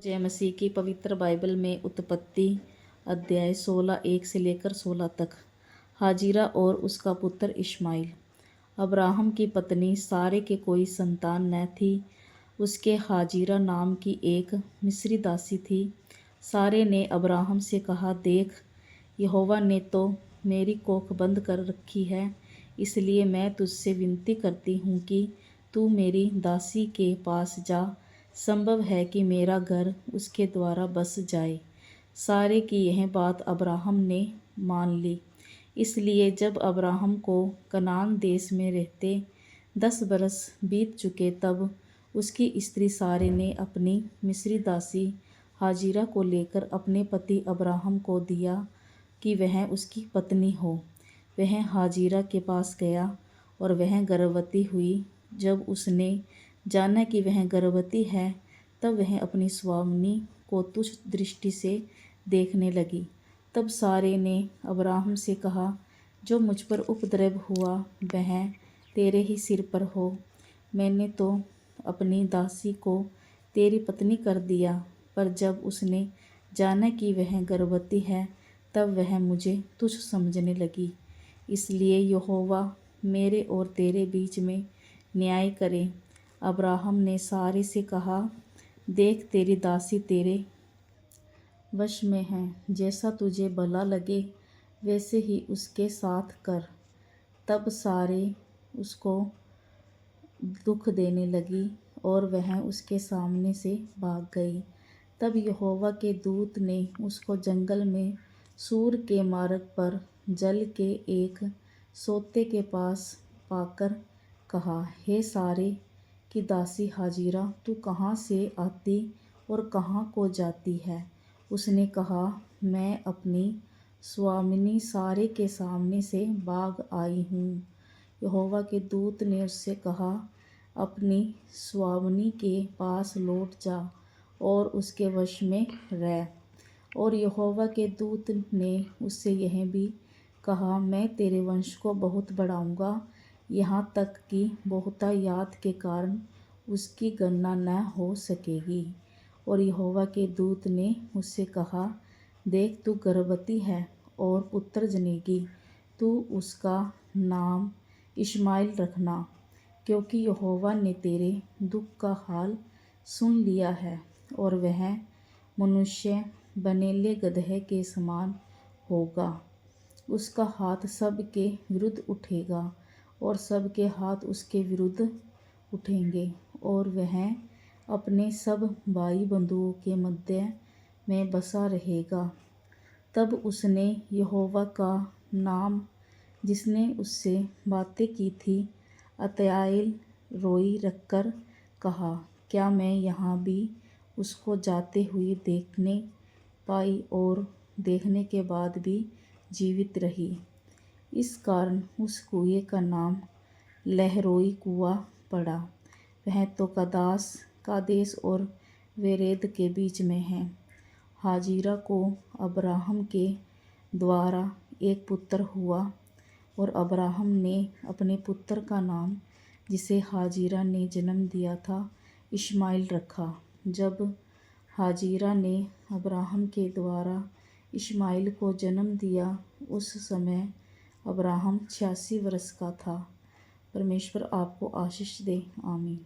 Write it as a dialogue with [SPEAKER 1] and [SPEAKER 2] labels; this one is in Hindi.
[SPEAKER 1] जय मसीह की पवित्र बाइबल में उत्पत्ति अध्याय 16 1 से लेकर 16 तक। हाजिरा और उसका पुत्र इश्माइल। अब्राहम की पत्नी सारे के कोई संतान न थी। उसके हाजिरा नाम की एक मिस्री दासी थी। सारे ने अब्राहम से कहा, देख, यहोवा ने तो मेरी कोख बंद कर रखी है, इसलिए मैं तुझसे विनती करती हूँ कि तू मेरी दासी के पास जा। संभव है कि मेरा घर उसके द्वारा बस जाए। सारे की यह बात अब्राहम ने मान ली। इसलिए जब अब्राहम को कनान देश में रहते 10 बरस बीत चुके, तब उसकी स्त्री सारे ने अपनी मिस्री दासी हाजिरा को लेकर अपने पति अब्राहम को दिया कि वह उसकी पत्नी हो। वह हाजिरा के पास गया और वह गर्भवती हुई। जब उसने जाना कि वह गर्भवती है, तब वह अपनी स्वामिनी को तुच्छ दृष्टि से देखने लगी। तब सारे ने अब्राहम से कहा, जो मुझ पर उपद्रव हुआ वह तेरे ही सिर पर हो। मैंने तो अपनी दासी को तेरी पत्नी कर दिया, पर जब उसने जाना कि वह गर्भवती है, तब वह मुझे तुच्छ समझने लगी। इसलिए यहोवा मेरे और तेरे बीच में न्याय करे। अब्राहम ने सारे से कहा, देख, तेरी दासी तेरे वश में है, जैसा तुझे भला लगे वैसे ही उसके साथ कर। तब सारे उसको दुख देने लगी और वह उसके सामने से भाग गई। तब यहोवा के दूत ने उसको जंगल में सूर के मार्ग पर जल के एक सोते के पास पाकर कहा, हे सारे की दासी हाजिरा, तू कहाँ से आती और कहाँ को जाती है? उसने कहा, मैं अपनी स्वामिनी सारे के सामने से भाग आई हूँ। यहोवा के दूत ने उससे कहा, अपनी स्वामिनी के पास लौट जा और उसके वश में रह। और यहोवा के दूत ने उससे यह भी कहा, मैं तेरे वंश को बहुत बढ़ाऊँगा, यहाँ तक कि बहुतायात के कारण उसकी गणना न हो सकेगी। और यहोवा के दूत ने उससे कहा, देख, तू गर्भवती है और पुत्र जनेगी। तू उसका नाम इश्माएल रखना, क्योंकि यहोवा ने तेरे दुख का हाल सुन लिया है। और वह मनुष्य बनेले गदहे के समान होगा। उसका हाथ सब के विरुद्ध उठेगा और सब के हाथ उसके विरुद्ध उठेंगे, और वह अपने सब भाई बंधुओं के मध्य में बसा रहेगा। तब उसने यहोवा का नाम, जिसने उससे बातें की थी, अतयाएल रोई रखकर कहा, क्या मैं यहाँ भी उसको जाते हुए देखने पाई और देखने के बाद भी जीवित रही। इस कारण उस कुएं का नाम लहरोई कुआं पड़ा। वह तो कादेश और वेरेद के बीच में है। हाजिरा को अब्राहम के द्वारा एक पुत्र हुआ, और अब्राहम ने अपने पुत्र का नाम, जिसे हाजिरा ने जन्म दिया था, इश्माएल रखा। जब हाजिरा ने अब्राहम के द्वारा इश्माएल को जन्म दिया, उस समय अब्राहम 86 वर्ष का था। परमेश्वर आपको आशीष दे। आमीन।